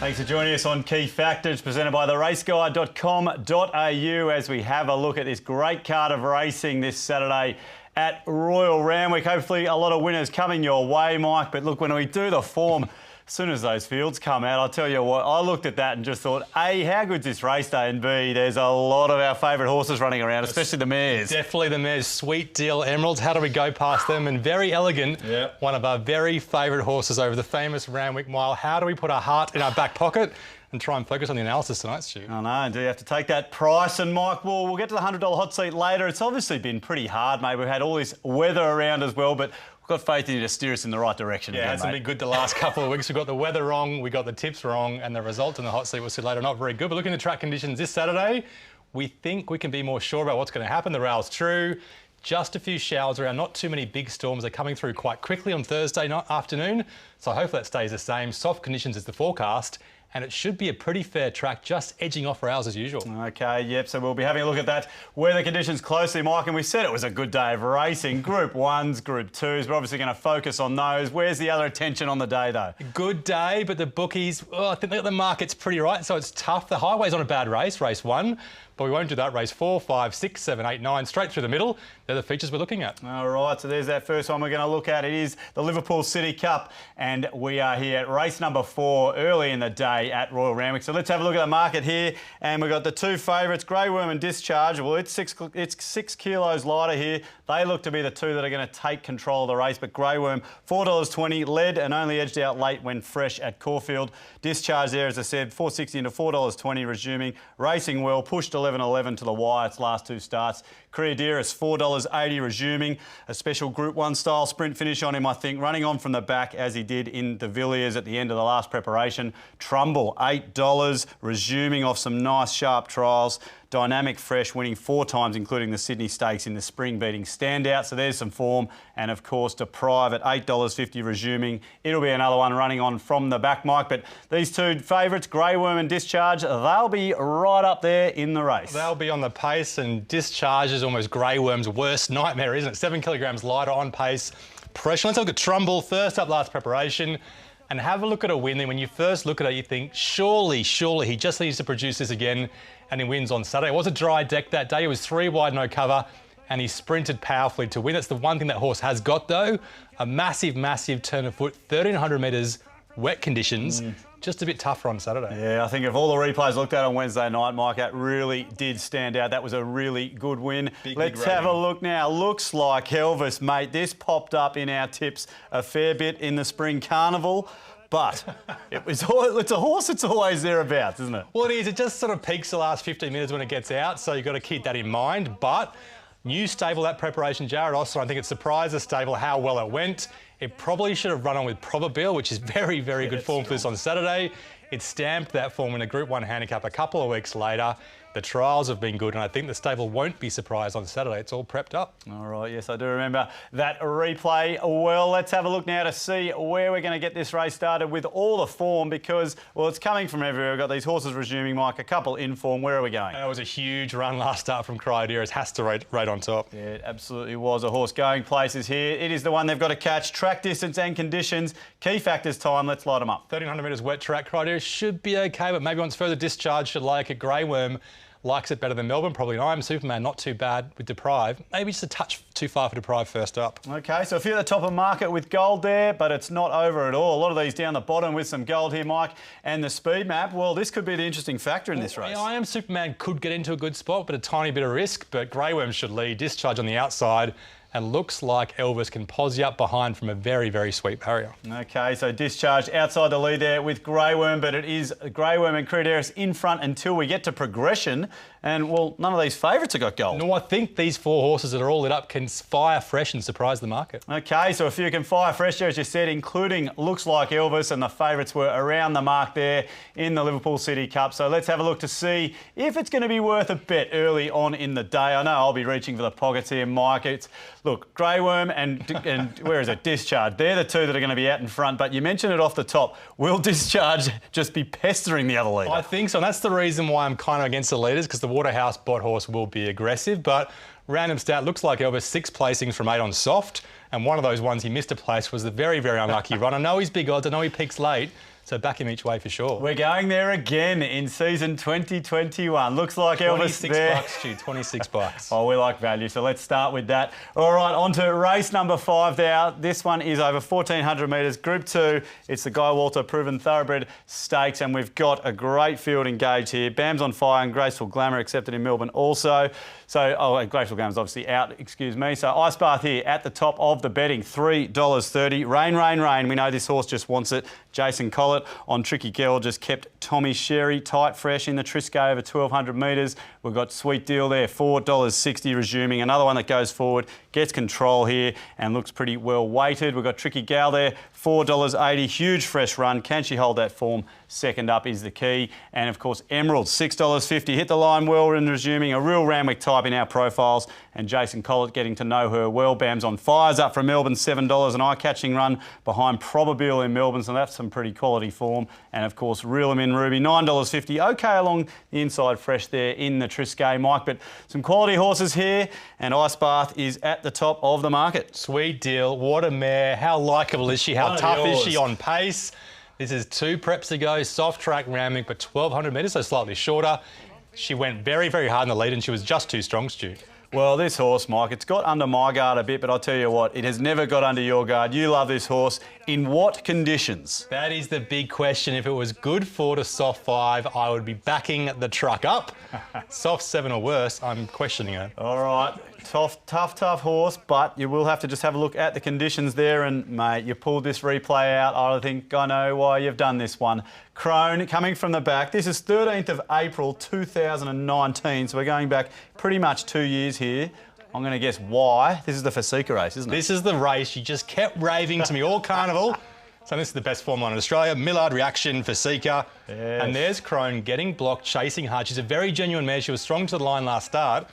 Thanks for joining us on Key Factors, presented by theraceguide.com.au as we have a look at this great card of racing this Saturday at Royal Randwick. Hopefully a lot of winners coming your way, Mike. But look, when we do the form, as soon as those fields come out, I'll tell you what, I looked at that and just thought, A, how good's this race day? And B, there's a lot of our favourite horses running around, especially the mares. Definitely the mares. Sweet Deal Emeralds. How do we go past them? And Very Elegant, one of our very favourite horses over the famous Randwick Mile. How do we put our heart in our back pocket and try and focus on the analysis tonight, Stu? I know, do you have to take that price? And Mike, well, we'll get to the $100 hot seat later. It's obviously been pretty hard, mate. We've had all this weather around as well, but we've got faith in you to steer us in the right direction. Yeah, it hasn't been good the last couple of weeks. We got the weather wrong, we got the tips wrong, and the result in the hot seat we'll see later not very good. But looking at the track conditions this Saturday, we think we can be more sure about what's going to happen. The rail's true. Just a few showers around, not too many big storms. They're coming through quite quickly on Thursday afternoon. So hopefully that stays the same. Soft conditions is the forecast. And it should be a pretty fair track, just edging off rails as usual. OK, yep, so we'll be having a look at that weather conditions closely, Mike, and we said it was a good day of racing. Group 1s, Group 2s, we're obviously going to focus on those. Where's the other attention on the day, though? Good day, but the bookies, I think the market's pretty right, so it's tough. The highway's on a bad race, race 1, but we won't do that. Race 4, 5, 6, 7, 8, 9, straight through the middle. They're the features we're looking at. All right, so there's that first one we're going to look at. It is the Liverpool City Cup, and we are here at race number 4 early in the day at Royal Randwick. So let's have a look at the market here, and we've got the two favourites, Grey Worm and Discharge. Well, it's 6 kilos lighter here. They look to be the two that are going to take control of the race, but Grey Worm, $4.20, led and only edged out late when fresh at Caulfield. Discharge there, as I said, $4.60 into $4.20, resuming. Racing well, pushed 11.11 to the wire its last two starts. Career Dearest, $4.80, resuming. A special Group 1 style sprint finish on him, I think, running on from the back as he did in the Villiers at the end of the last preparation. Trumbull, $8, resuming off some nice sharp trials. Dynamic Fresh winning 4 times, including the Sydney Stakes in the spring, beating Standout. So there's some form. And of course, Deprive at $8.50, resuming. It'll be another one running on from the back, Mike. But these two favourites, Grey Worm and Discharge, they'll be right up there in the race. They'll be on the pace, and Discharge is almost Grey Worm's worst nightmare, isn't it? 7 kilograms lighter on pace. Pressure. Let's look at Trumbull, first up last preparation. And have a look at a win. Then when you first look at it, you think, surely he just needs to produce this again, and he wins on Saturday. It was a dry deck that day. It was 3 wide, no cover, and he sprinted powerfully to win. That's the one thing that horse has got, though. A massive, massive turn of foot, 1,300 metres, wet conditions. Just a bit tougher on Saturday. Yeah, I think if all the replays looked at on Wednesday night, Mike, that really did stand out. That was a really good win. Let's have a look now. Looks like Elvis, mate. This popped up in our tips a fair bit in the Spring Carnival. But it's a horse that's always thereabouts, isn't it? Well, it is. It just sort of peaks the last 15 minutes when it gets out, so you've got to keep that in mind. But new stable, that preparation, Jared Austin, I think it surprised the stable how well it went. It probably should have run on with Probabile, which is very, very good form for this on Saturday. It stamped that form in a Group 1 handicap a couple of weeks later. The trials have been good, and I think the stable won't be surprised on Saturday. It's all prepped up. All right, yes, I do remember that replay. Well, let's have a look now to see where we're going to get this race started with all the form, because, well, it's coming from everywhere. We've got these horses resuming, Mike, a couple in form. Where are we going? That was a huge run last start from Cryodeer. It has to rate on top. Yeah, it absolutely was. A horse going places here. It is the one they've got to catch. Track distance and conditions. Key factors time. Let's light them up. 1,300 metres wet track. Cryodeer should be okay, but maybe once further Discharge should like it. Grey Worm likes it better than Melbourne, probably. I'm Superman, not too bad with Deprive. Maybe just a touch too far for Deprive first up. OK, so a few at the top of market with gold there, but it's not over at all. A lot of these down the bottom with some gold here, Mike, and the speed map. Well, this could be the interesting factor in this race. I Am Superman could get into a good spot, but a tiny bit of risk. But Grey Worm should lead, Discharge on the outside. And looks like Elvis can posse up behind from a very, very sweet barrier. OK, so Discharge outside the lead there with Grey Worm, but it is Grey Worm and Career Dearest in front until we get to progression. And, well, none of these favourites have got gold. No, I think these 4 horses that are all lit up can fire fresh and surprise the market. OK, so a few can fire fresh, as you said, including Looks Like Elvis, and the favourites were around the mark there in the Liverpool City Cup. So let's have a look to see if it's going to be worth a bet early on in the day. I know I'll be reaching for the pockets here, Mike. Look, Grey Worm and where is it? Discharge. They're the two that are going to be out in front. But you mentioned it off the top. Will Discharge just be pestering the other leader? I think so. And that's the reason why I'm kind of against the leaders, because the Waterhouse bot horse will be aggressive. But random stat, looks like Elvis 6 placings from 8 on soft. And one of those ones he missed a place was the very, very unlucky run. I know he's big odds. I know he peaks late. So back him each way for sure. We're going there again in season 2021. Looks like Elvis there. $26, Stu, $26. Oh, we like value, so let's start with that. All right, on to race number 5 now. This one is over 1,400 metres. Group 2, it's the Guy Walter Proven Thoroughbred Stakes, and we've got a great field engaged here. Bam's on Fire and Graceful Glamour accepted in Melbourne also. So, Graceful Glamour's obviously out, excuse me. So Ice Bath here at the top of the betting, $3.30. Rain, Rain, Rain. We know this horse just wants it. Jason Collett on Tricky Girl just kept Tommy Sherry tight, fresh in the Trisco over 1,200 metres. We've got Sweet Deal there, $4.60 resuming. Another one that goes forward, gets control here and looks pretty well weighted. We've got Tricky Gal there, $4.80. Huge fresh run. Can she hold that form? Second up is the key. And of course, Emerald, $6.50. Hit the line well and resuming. A real Randwick type in our profiles. And Jason Collett getting to know her well. Bam's on Fire's up from Melbourne, $7. An eye-catching run behind Probabile in Melbourne. So that's some pretty quality form. And of course, Reel 'em in Ruby, $9.50. Okay along the inside fresh there in the Triscay, Mike. But some quality horses here. And Ice Bath is at the top of the market. Sweet Deal. What a mare. How likeable is she? How tough is she on pace? This is 2 preps ago, soft track Randwick, but 1,200 metres, so slightly shorter. She went very, very hard in the lead and she was just too strong, Stu. Well, this horse, Mike, it's got under my guard a bit, but I'll tell you what, it has never got under your guard. You love this horse. In what conditions? That is the big question. If it was good 4 to soft 5, I would be backing the truck up. Soft 7 or worse, I'm questioning it. All right. Tough horse, but you will have to just have a look at the conditions there. And, mate, you pulled this replay out. I think I know why you've done this one. Crone coming from the back. This is 13th of April 2019, so we're going back pretty much 2 years here. I'm going to guess why. This is the Fasika race, isn't it? This is the race. You just kept raving to me all carnival. So this is the best form line in Australia. Millard Reaction, Fasika. Yes. And there's Crone getting blocked, chasing hard. She's a very genuine mare. She was strong to the line last start.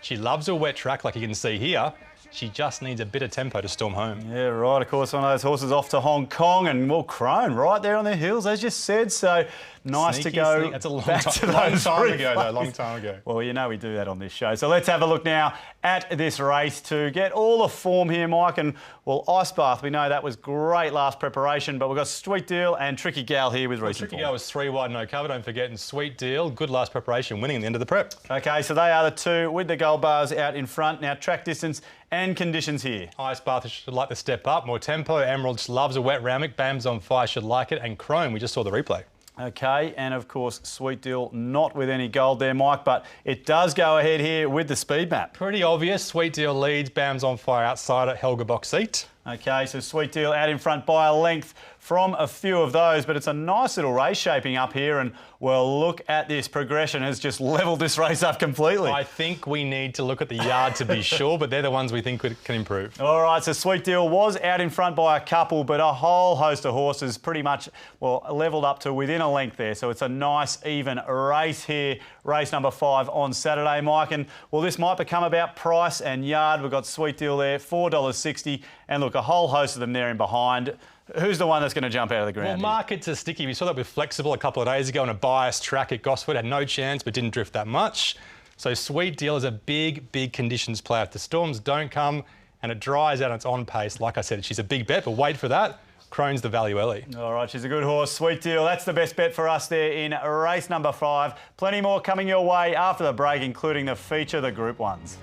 She loves a wet track, like you can see here. She just needs a bit of tempo to storm home. Yeah, right. Of course, one of those horses off to Hong Kong and, well, Crone right there on the hills, as you said. So nice Sneaky, to go That's a long back time, to long those time ago, replays. though. Long time ago. Well, you know we do that on this show. So let's have a look now at this race to get all the form here, Mike. And, well, Ice Bath, we know that was great last preparation, but we've got Sweet Deal and Tricky Gal here with recent Tricky Gal was 3 wide, no cover, don't forget. And Sweet Deal, good last preparation, winning at the end of the prep. OK, so they are the two with the gold bars out in front. Now, track distance and conditions here. Ice Bath should like to step up, more tempo. Emerald just loves a wet Randwick. Bam's on Fire should like it. And Crone, we just saw the replay. OK, and of course, Sweet Deal not with any gold there, Mike, but it does go ahead here with the speed map. Pretty obvious. Sweet Deal leads. Bam's on Fire outside at Helga box seat. OK, so Sweet Deal out in front by a length from a few of those, but it's a nice little race shaping up here. And, well, look at this. Progression has just levelled this race up completely. I think we need to look at the yard to be sure, but they're the ones we think can improve. All right, so Sweet Deal was out in front by a couple, but a whole host of horses pretty much, well, levelled up to within a length there. So it's a nice, even race here. Race number 5 on Saturday, Mike. And, well, this might become about price and yard. We've got Sweet Deal there, $4.60. And, look, a whole host of them there in behind. Who's the one that's going to jump out of the ground? Well, markets are sticky. We saw that with Flexible a couple of days ago on a biased track at Gosford. Had no chance, but didn't drift that much. So Sweet Deal is a big, big conditions player. If the storms don't come and it dries out and it's on pace, like I said, she's a big bet, but wait for that. Crone's the value early. All right, she's a good horse. Sweet Deal. That's the best bet for us there in race number 5. Plenty more coming your way after the break, including the feature, the Group 1s.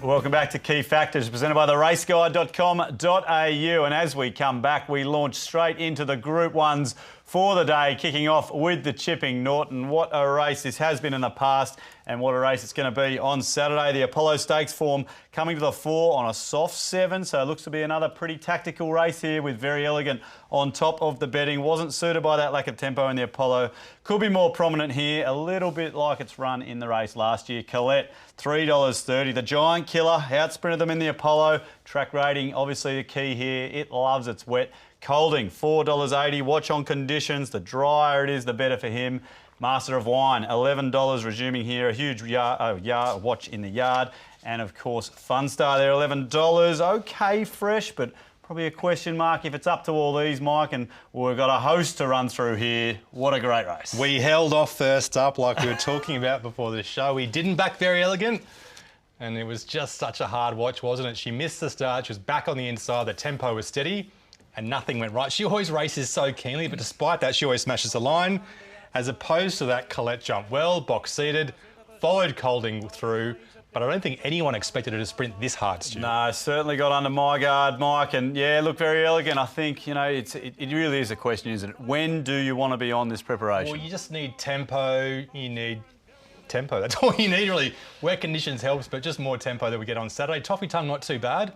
Welcome back to Key Factors, presented by theraceguide.com.au. And as we come back, we launch straight into the Group 1s for the day, kicking off with the Chipping Norton. What a race this has been in the past, and what a race it's going to be on Saturday. The Apollo Stakes form coming to the fore on a soft 7, so it looks to be another pretty tactical race here with Very Elegant on top of the betting. Wasn't suited by that lack of tempo in the Apollo. Could be more prominent here, a little bit like its run in the race last year. Colette, $3.30. The Giant Killer outsprinted them in the Apollo. Track rating, obviously the key here. It loves its wet. Colding, $4.80. Watch on conditions. The drier it is, the better for him. Master of Wine, $11 resuming here. A huge watch in the yard. And, of course, Funstar there, $11. OK fresh, but probably a question mark if it's up to all these, Mike, and we've got a host to run through here. What a great race. We held off first up like we were talking about before the show. We didn't back Very Elegant, and it was just such a hard watch, wasn't it? She missed the start, she was back on the inside, the tempo was steady, and nothing went right. She always races so keenly, but despite that, she always smashes the line, as opposed to that Colette jumped well, box-seated, followed Colding through, but I don't think anyone expected her to sprint this hard, Stu. No, certainly got under my guard, Mike. And yeah, look, Very Elegant. I think, you know, it really is a question, isn't it? When do you want to be on this preparation? Well, you just need tempo. You need tempo. That's all you need, really. Wet conditions helps, but just more tempo that we get on Saturday. Toffee Tongue, not too bad.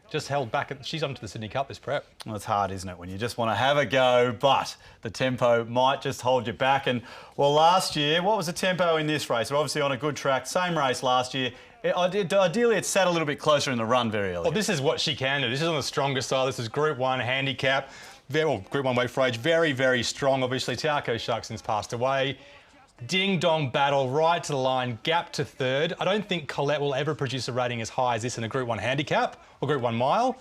Just held back. She's on to the Sydney Cup this prep. Well, it's hard, isn't it, when you just want to have a go, but the tempo might just hold you back. And, well, last year, what was the tempo in this race? We're obviously on a good track. Same race last year. Ideally, it sat a little bit closer in the run, Very Elegant. Well, this is what she can do. This is on the stronger side. This is Group 1 handicap. Group 1 weight for age. Very, very strong. Obviously, Tiako Shark since passed away. Ding-dong battle, right to the line, gap to third. I don't think Colette will ever produce a rating as high as this in a Group 1 handicap or Group 1 mile.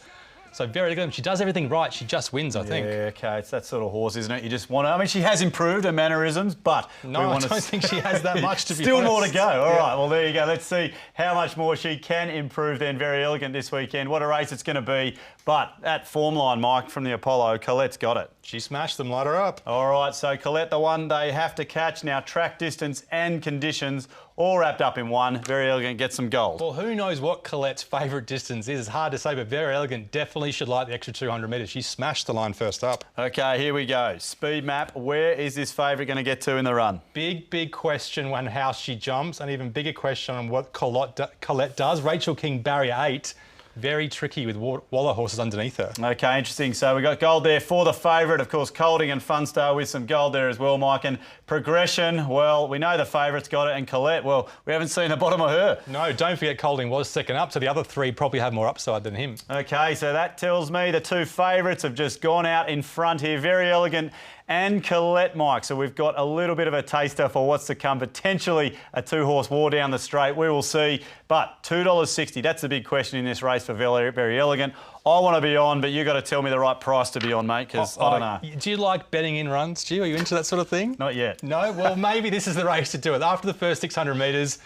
So very good. She does everything right. She just wins, I think. Yeah, OK. It's that sort of horse, isn't it? You just want to... I mean, she has improved her mannerisms, but... No, I don't think she has that much, to be Still honest. more to go. All right, well, there you go. Let's see how much more she can improve then. Very Elegant this weekend. What a race it's going to be. But that form line, Mike, from the Apollo, Colette's got it. She smashed them, light her up. All right, so Colette, the one they have to catch. Now, track distance and conditions all wrapped up in one. Very Elegant gets some gold. Well, who knows what Colette's favourite distance is? It's hard to say, but Very Elegant definitely should like the extra 200 metres. She smashed the line first up. OK, here we go. Speed map. Where is this favourite going to get to in the run? Big question on how she jumps, and even bigger question on what Colette does. Rachel King, barrier 8. Very tricky with Waller horses underneath her. OK, interesting. So we got gold there for the favourite. Of course, Colding and Funstar with some gold there as well, Mike. And progression, well, we know the favourite's got it. And Colette, well, we haven't seen the bottom of her. No, don't forget Colding was second up, so the other three probably have more upside than him. OK, so that tells me the two favourites have just gone out in front here. Very Elegant and Colette, Mike. So we've got a little bit of a taster for what's to come. Potentially a two-horse war down the straight. We will see. But $2.60, that's the big question in this race for Very Elegant. I want to be on, but you've got to tell me the right price to be on, mate, because I don't know. Do you like betting in runs, Stu? Are you into that sort of thing? Not yet. No? Well, maybe this is the race to do it. After the first 600 metres,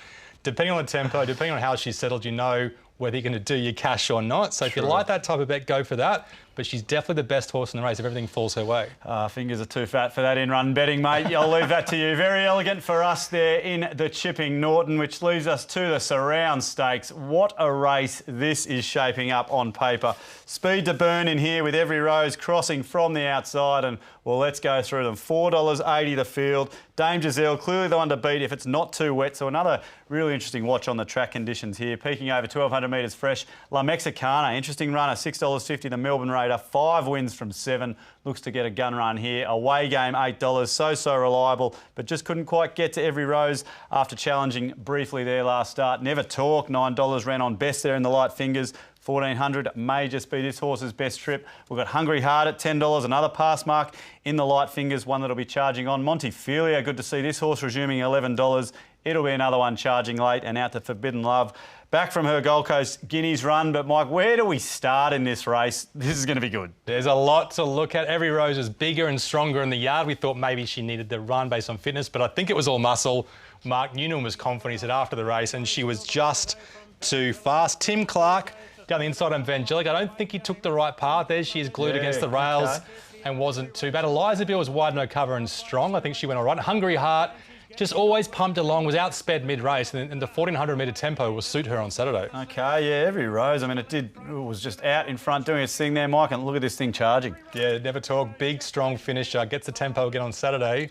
depending on the tempo, depending on how she's settled, you know whether you're going to do your cash or not. So if you like that type of bet, go for that. But she's definitely the best horse in the race if everything falls her way. Fingers are too fat for that in-run betting, mate. I'll leave that to you. Very Elegant for us there in the Chipping Norton, which leads us to the Surround Stakes. What a race this is shaping up on paper. Speed to burn in here with every rose crossing from the outside. And, well, let's go through them. $4.80 the field. Dame Giselle, clearly the one to beat if it's not too wet. So another really interesting watch on the track conditions here. Peaking over 1,200 metres fresh. La Mexicana, interesting runner, $6.50 the Melbourne Raider. 5 wins from 7. Looks to get a gun run here. Away game, $8. So reliable, but just couldn't quite get to every rose after challenging briefly there last start. Never Talk, $9, ran on best there in the light fingers. 1,400 may just be this horse's best trip. We've got Hungry Heart at $10, another pass mark in the light fingers, one that'll be charging on. Montefilia, good to see this horse resuming $11. It'll be another one charging late, and out to Forbidden Love. Back from her Gold Coast Guineas run, but Mike, where do we start in this race? This is going to be good. There's a lot to look at. Every rose is bigger and stronger in the yard. We thought maybe she needed the run based on fitness, but I think it was all muscle. Mark Noonan was confident, he said, after the race, and she was just too fast. Tim Clark down the inside on Vangelic. I don't think he took the right path there. She is glued against the rails and wasn't too bad. Eliza Bill was wide no cover and strong. I think she went all right. Hungry Heart just always pumped along, was outsped mid-race, and the 1,400 metre tempo will suit her on Saturday. OK, yeah, every rose. I mean, it was just out in front doing its thing there, Mike, and look at this thing charging. Yeah, Never Talk, big, strong finisher, gets the tempo again on Saturday.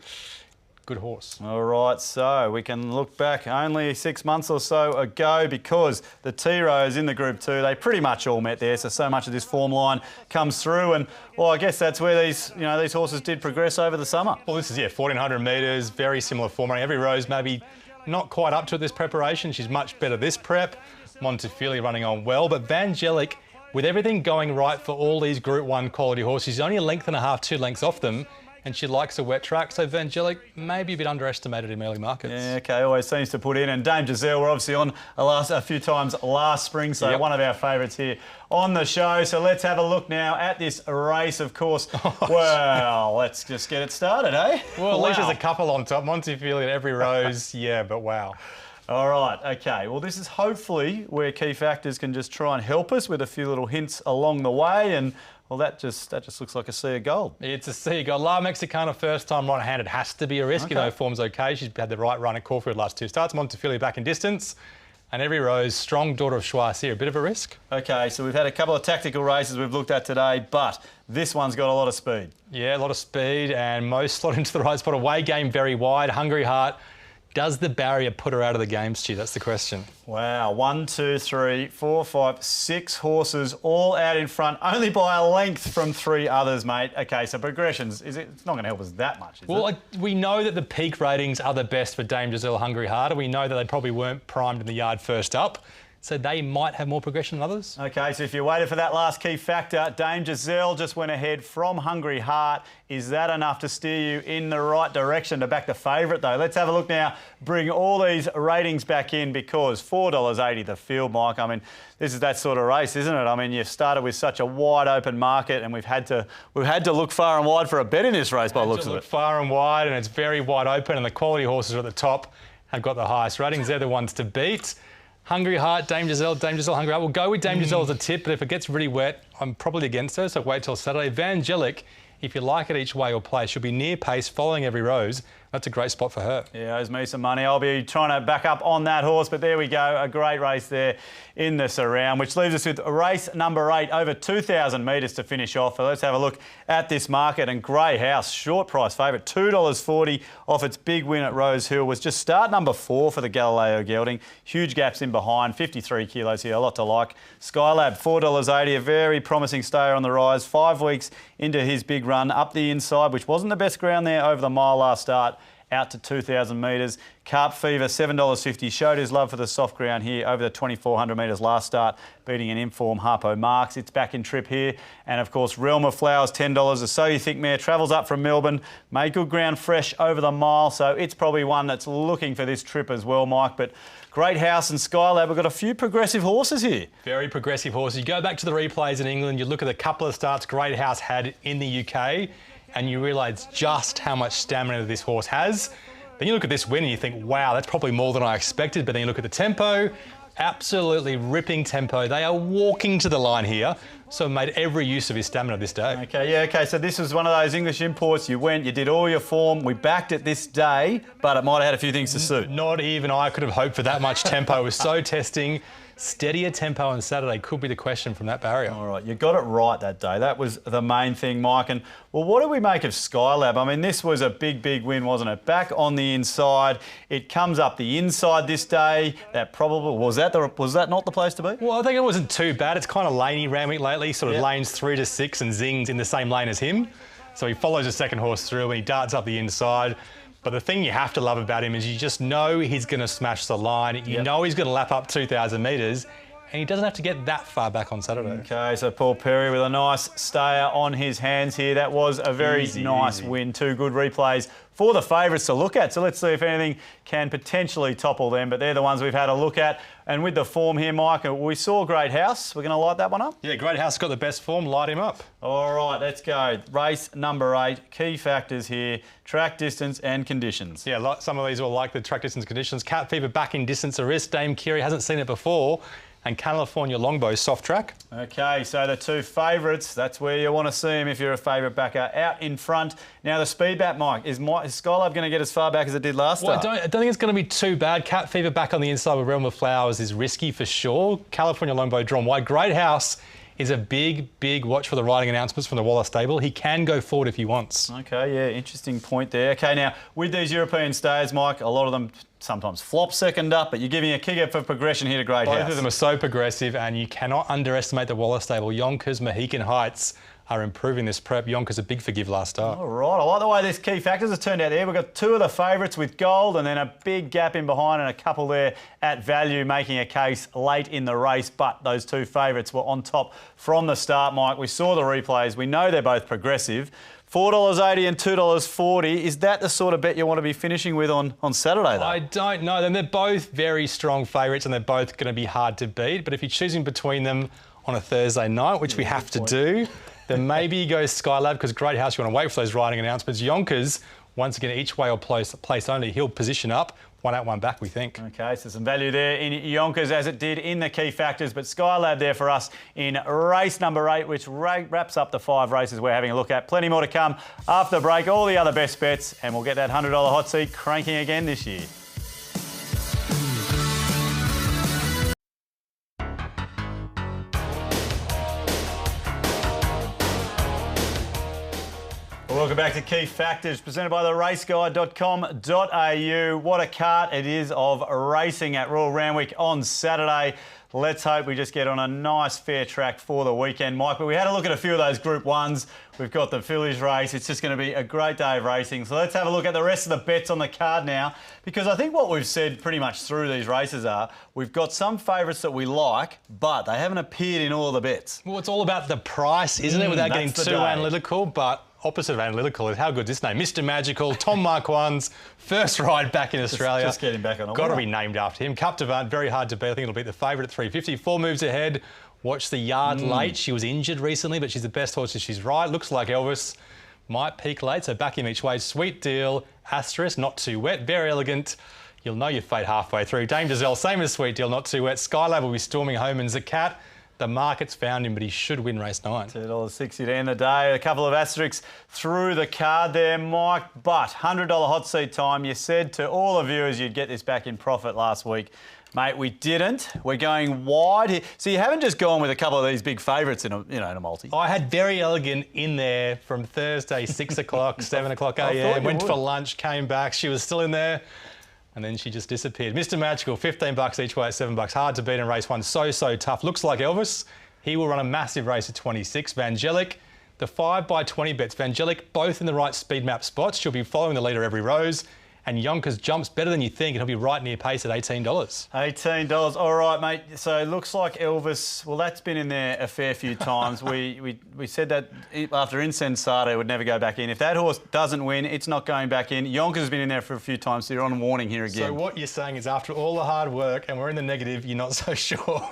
Good horse. All right, so we can look back only 6 months or so ago because the T-Rows in the Group 2, they pretty much all met there, so much of this form line comes through, and, well, I guess that's where these horses did progress over the summer. Well, this is, 1,400 metres, very similar form. Every rose maybe not quite up to this preparation. She's much better this prep. Montefilia running on well, but Vangelic, with everything going right for all these Group 1 quality horses, she's only a length and a half, 2 lengths off them, and she likes a wet track. So Evangelic, maybe a bit underestimated in early markets. Yeah, okay, always seems to put in. And Dame Giselle, we're obviously on a few times last spring, so one of our favourites here on the show. So let's have a look now at this race, of course. Well, let's just get it started, eh? Well, at least there's a couple on top. Montefiore at every rose, yeah, but wow. All right, okay. Well, this is hopefully where Key Factors can just try and help us with a few little hints along the way. And, well, that just looks like a sea of gold. It's a sea of gold. La Mexicana, first time right-handed, has to be a risk. You know, form's okay. She's had the right run at Caulfield last 2 starts. Montefiore back in distance. And every rose, strong daughter of Choisir, a bit of a risk. Okay, so we've had a couple of tactical races we've looked at today, but this one's got a lot of speed. Yeah, a lot of speed, and most slot into the right spot. Away game very wide. Hungry Heart. Does the barrier put her out of the game, Stu? That's the question. Wow, 1, 2, 3, 4, 5, 6 horses all out in front, only by a length from 3 others, mate. Okay, so progressions, it's not going to help us that much, is it? We know that the peak ratings are the best for Dame Giselle Hungry Heart, and we know that they probably weren't primed in the yard first up. So they might have more progression than others. Okay, so if you waited for that last key factor, Dame Giselle just went ahead from Hungry Heart. Is that enough to steer you in the right direction to back the favourite, though? Let's have a look now. Bring all these ratings back in because $4.80 the field, Mike. I mean, this is that sort of race, isn't it? I mean, you've started with such a wide open market, and we've had to look far and wide for a bet in this race by the looks of it. Far and wide, and it's very wide open, and the quality horses are at the top have got the highest ratings. They're the ones to beat. Hungry Heart, Dame Giselle, Hungry Heart. We'll go with Dame Giselle as a tip, but if it gets really wet, I'm probably against her, so wait till Saturday. Evangelic, if you like it each way or play, she'll be near pace, following every rose. That's a great spot for her. Yeah, owes me some money. I'll be trying to back up on that horse, but there we go. A great race there in the surround, which leaves us with race number 8, over 2,000 metres to finish off. So let's have a look at this market. And Grey House, short price favourite, $2.40 off its big win at Rose Hill, was just start number 4 for the Galileo gelding. Huge gaps in behind, 53 kilos here, a lot to like. Skylab, $4.80, a very promising stayer on the rise. 5 weeks into his big run up the inside, which wasn't the best ground there over the mile last start, out to 2,000 metres. Carp Fever, $7.50, showed his love for the soft ground here over the 2,400 metres last start, beating an in-form Harpo Marks. It's back in trip here. And, of course, Realm of Flowers, $10. A So You Think mare travels up from Melbourne, made good ground fresh over the mile, so it's probably one that's looking for this trip as well, Mike. But Great House and Skylab, we've got a few progressive horses here. Very progressive horses. You go back to the replays in England, you look at the couple of starts Great House had in the UK, and you realise just how much stamina this horse has. Then you look at this win and you think, wow, that's probably more than I expected. But then you look at the tempo, absolutely ripping tempo. They are walking to the line here, so made every use of his stamina this day. Okay, so this was one of those English imports. You went, you did all your form. We backed it this day, but it might have had a few things to suit. Not even I could have hoped for that much tempo. It was so testing. Steadier tempo on Saturday could be the question from that barrier. All right, you got it right that day. That was the main thing, Mike. And, well, what do we make of Skylab? I mean, this was a big, big win, wasn't it? Back on the inside. It comes up the inside this day. That probably, was that not the place to be? Well, I think it wasn't too bad. It's kind of laney Randwick lately, sort of lanes 3 to 6 and zings in the same lane as him. So he follows the second horse through and he darts up the inside. But the thing you have to love about him is you just know he's going to smash the line. You know he's going to lap up 2,000 metres, and he doesn't have to get that far back on Saturday. Okay, so Paul Perry with a nice stayer on his hands here. That was a very nice win. 2 good replays for the favourites to look at. So let's see if anything can potentially topple them. But they're the ones we've had a look at. And with the form here, Mike, we saw Great House. We're going to light that one up? Yeah, Great House has got the best form. Light him up. All right, let's go. Race number 8. Key factors here. Track distance and conditions. Yeah, some of these will like the track distance conditions. Cat Fever back in distance, a risk. Dame Kiri hasn't seen it before. And California Longbow, soft track. Okay, so the 2 favourites, that's where you want to see them if you're a favourite backer. Out in front. Now the speed back, Mike, is Skylab going to get as far back as it did last start? I don't think it's going to be too bad. Cat Fever back on the inside with Realm of Flowers is risky for sure. California Longbow drawn wide. Great House is a big, big watch for the riding announcements from the Waller stable. He can go forward if he wants. Okay, yeah, interesting point there. Okay, now, with these European stayers, Mike, a lot of them sometimes flop second up, but you're giving a kicker for progression here to Great House. Both of them are so progressive, and you cannot underestimate the Waller stable. Yonkers, Mohican Heights are improving this prep. Yonkers a big forgive last start. All right, I like the way these key factors have turned out there. We've got 2 of the favourites with gold and then a big gap in behind and a couple there at value making a case late in the race, but those 2 favourites were on top from the start, Mike. We saw the replays. We know they're both progressive. $4.80 and $2.40. Is that the sort of bet you want to be finishing with on Saturday, though? I don't know. Then they're both very strong favourites and they're both going to be hard to beat. But if you're choosing between them on a Thursday night, which we have to do, then maybe you go Skylab because Great House, you want to wait for those riding announcements. Yonkers, once again, each way or place only. He'll position up. 1 out, 1 back, we think. OK, so some value there in Yonkers as it did in the key factors, but Skylab there for us in race number 8, which wraps up the 5 races we're having a look at. Plenty more to come after the break, all the other best bets, and we'll get that $100 hot seat cranking again this year. Welcome back to Key Factors, presented by theraceguide.com.au. What a cart it is of racing at Royal Randwick on Saturday. Let's hope we just get on a nice, fair track for the weekend, Mike. But we had a look at a few of those Group 1s. We've got the Fillies race. It's just going to be a great day of racing. So let's have a look at the rest of the bets on the card now, because I think what we've said pretty much through these races are we've got some favourites that we like, but they haven't appeared in all the bets. Well, it's all about the price, isn't it, without getting too analytical, but opposite of analytical is how good this name. Mr. Magical, Tom Marquand's first ride back in Australia. Just getting back on. Got to be named after him. Cup Devant, very hard to beat. I think it'll beat the favourite at 350. 4 moves ahead. Watch the yard late. She was injured recently, but she's the best horse if she's right. Looks like Elvis might peak late, so back him each way. Sweet Deal, Asterisk, not too wet. Very elegant. You'll know your fate halfway through. Dame Giselle, same as Sweet Deal, not too wet. Skylab will be storming home, and Zakat, the market's found him, but he should win race 9. $2.60 to end the day. A couple of asterisks through the card there, Mike. But $100 hot seat time. You said to all the viewers you'd get this back in profit last week. Mate, we didn't. We're going wide here. So you haven't just gone with a couple of these big favourites in a multi. I had Very Elegant in there from Thursday, 6 o'clock, 7 o'clock a.m. Went for lunch, came back. She was still in there. And then she just disappeared. Mr. Magical, $15 each way at $7. Hard to beat in race 1. So tough. Looks like Elvis. He will run a massive race at 26. Vangelic, the 5x20 bets. Vangelic, both in the right speed map spots. She'll be following the leader every rose. And Yonkers jumps better than you think, and he'll be right near pace at $18. $18. All right, mate. So it looks like Elvis, well, that's been in there a fair few times. we said that after Insensado it would never go back in. If that horse doesn't win, it's not going back in. Yonkers has been in there for a few times, so you're on warning here again. So what you're saying is after all the hard work and we're in the negative, you're not so sure.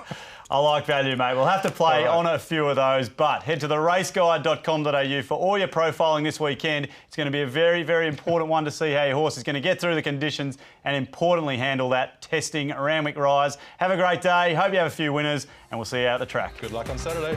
I like value, mate. We'll have to play on a few of those, but head to theraceguide.com.au for all your profiling this weekend. It's going to be a very, very important one to see how your horse is going to get through the conditions and, importantly, handle that testing Randwick rise. Have a great day. Hope you have a few winners, and we'll see you out the track. Good luck on Saturday.